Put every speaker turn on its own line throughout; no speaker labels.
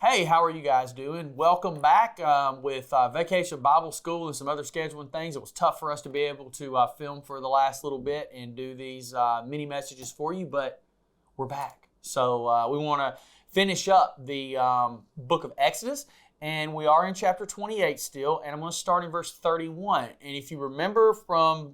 Hey, how are you guys doing? Welcome back with Vacation Bible School and some other scheduling things. It was tough for us to be able to film for the last little bit and do these mini messages for you, but we're back. So we want to finish up the book of Exodus, and we are in chapter 28 still, and I'm going to start in verse 31. And if you remember from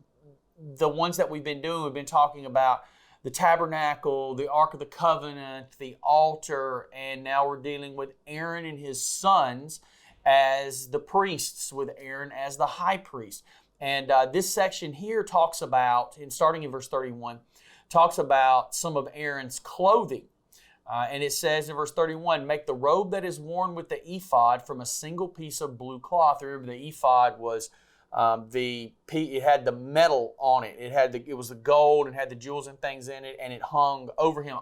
the ones that we've been doing, we've been talking about the tabernacle, the Ark of the Covenant, the altar, and now we're dealing with Aaron and his sons as the priests, with Aaron as the high priest. And this section here talks about, and starting in verse 31, talks about some of Aaron's clothing. And it says in verse 31, make the robe that is worn with the ephod from a single piece of blue cloth. Remember, the ephod was it had the metal on it. It was the gold and had the jewels and things in it, and it hung over him.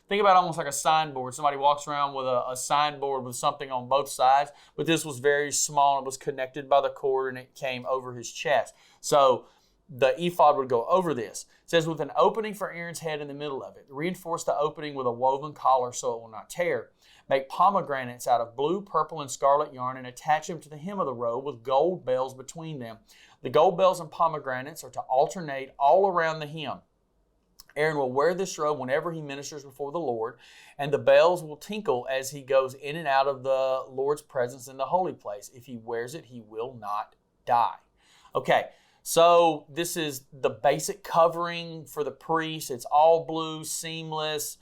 Think about it almost like a signboard. Somebody walks around with a signboard with something on both sides, but this was very small. It was connected by the cord, and it came over his chest. So the ephod would go over this. It says, with an opening for Aaron's head in the middle of it. Reinforce the opening with a woven collar so it will not tear. Make pomegranates out of blue, purple, and scarlet yarn and attach them to the hem of the robe with gold bells between them. The gold bells and pomegranates are to alternate all around the hem. Aaron will wear this robe whenever he ministers before the Lord, and the bells will tinkle as he goes in and out of the Lord's presence in the holy place. If he wears it, he will not die. Okay, so this is the basic covering for the priest. It's all blue, seamless,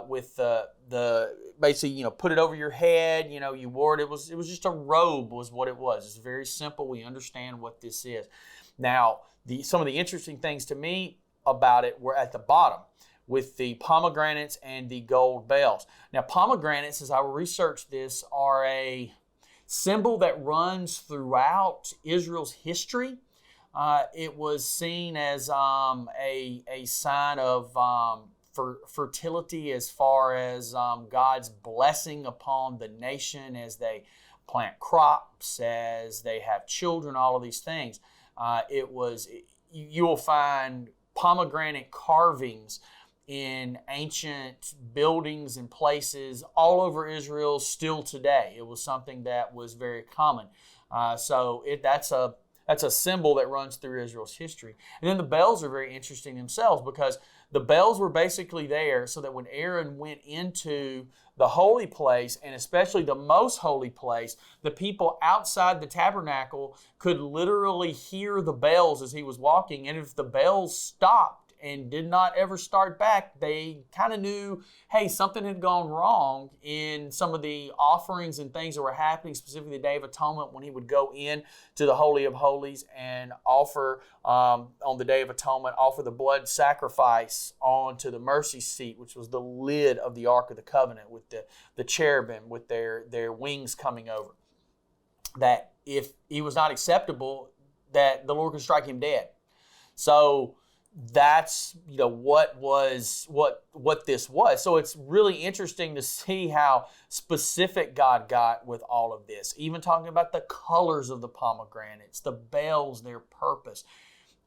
with the basically, put it over your head, you wore it. It was just a robe was what it was. It's very simple. We understand what this is. Now, some of the interesting things to me about it were at the bottom with the pomegranates and the gold bells. Now, pomegranates, as I researched this, are a symbol that runs throughout Israel's history. It was seen as a sign of for fertility, as far as God's blessing upon the nation as they plant crops, as they have children, all of these things. You will find pomegranate carvings in ancient buildings and places all over Israel still today. It was something that was very common. That's a symbol that runs through Israel's history. And then the bells are very interesting themselves, because the bells were basically there so that when Aaron went into the holy place, and especially the most holy place, the people outside the tabernacle could literally hear the bells as he was walking. And if the bells stopped and did not ever start back, they kind of knew, hey, something had gone wrong in some of the offerings and things that were happening, specifically the Day of Atonement, when he would go in to the Holy of Holies and offer, on the Day of Atonement, offer the blood sacrifice onto the mercy seat, which was the lid of the Ark of the Covenant with the cherubim with their wings coming over. That if he was not acceptable, that the Lord could strike him dead. So that's what this was. So it's really interesting to see how specific God got with all of this. Even talking about the colors of the pomegranates, the bells, their purpose.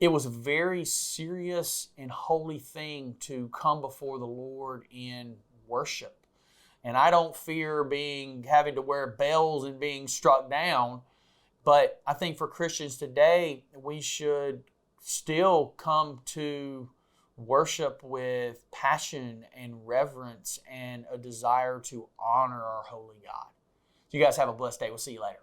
It was a very serious and holy thing to come before the Lord in worship. And I don't fear having to wear bells and being struck down, but I think for Christians today, we should still come to worship with passion and reverence and a desire to honor our holy God. You guys have a blessed day. We'll see you later.